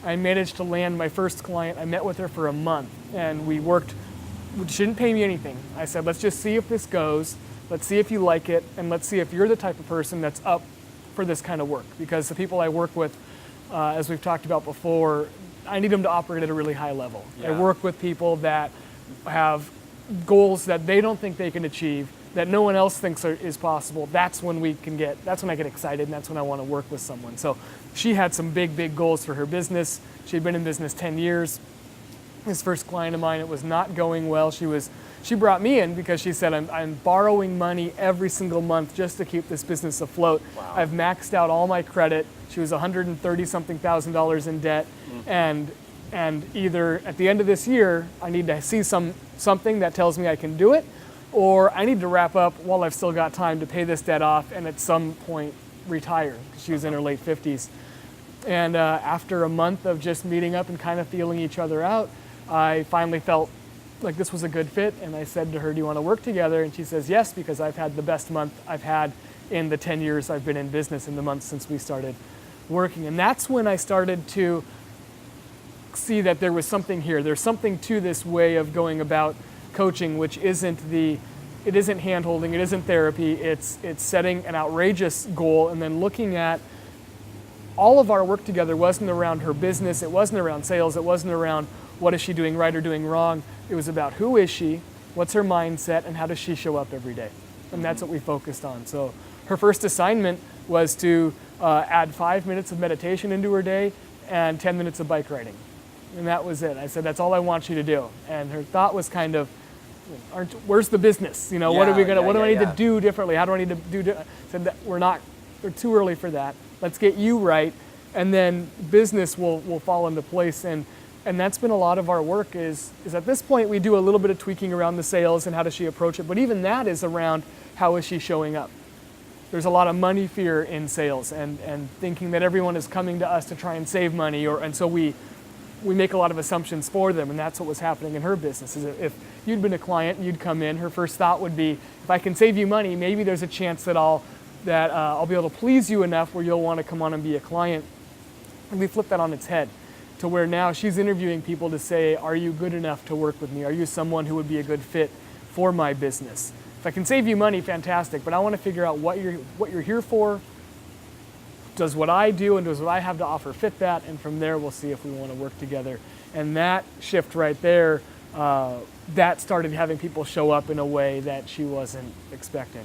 I managed to land my first client. I met with her for a month, and we worked. She didn't pay me anything. I said, let's just see if this goes. Let's see if you like it, and let's see if you're the type of person that's up for this kind of work. Because the people I work with, as we've talked about before, I need them to operate at a really high level. Yeah. I work with people that have goals that they don't think they can achieve, that no one else thinks is possible. That's when that's when I get excited, and that's when I want to work with someone. So she had some big goals for her business. She'd been in business 10 years. This first client of mine, it was not going well. She brought me in because she said, I'm borrowing money every single month just to keep this business afloat. Wow. I've maxed out all my credit. She was $130-something thousand in debt. And either at the end of this year, I need to see something that tells me I can do it, or I need to wrap up while I've still got time to pay this debt off and at some point retire. She was in her late 50s. And after a month of just meeting up and kind of feeling each other out, I finally felt like this was a good fit, and I said to her, do you want to work together? And she says yes, because I've had the best month I've had in the 10 years I've been in business, in the months since we started working. And that's when I started to see that there was something here. There's something to this way of going about coaching, which isn't hand-holding, it isn't therapy, it's setting an outrageous goal and then looking at all of our work together wasn't around her business, it wasn't around sales, it wasn't around what is she doing right or doing wrong. It was about who is she, what's her mindset, and how does she show up every day. And that's what we focused on. So her first assignment was to add 5 minutes of meditation into her day and 10 minutes of bike riding. And that was it. I said, that's all I want you to do. And her thought was kind of, where's the business? You know, what do I need to do differently? How do I need to do? I said that we're too early for that. Let's get you right, and then business will fall into place. And that's been a lot of our work is at this point we do a little bit of tweaking around the sales and how does she approach it, but even that is around how is she showing up. There's a lot of money fear in sales and thinking that everyone is coming to us to try and save money, and so we make a lot of assumptions for them, and that's what was happening in her business. Is if you'd been a client and you'd come in, her first thought would be, if I can save you money, maybe there's a chance that I'll be able to please you enough where you'll want to come on and be a client. And we flip that on its head to where now she's interviewing people to say, are you good enough to work with me? Are you someone who would be a good fit for my business? If I can save you money, fantastic, but I want to figure out what you're here for. Does what I do and does what I have to offer fit that? And from there, we'll see if we want to work together. And that shift right there, that started having people show up in a way that she wasn't expecting.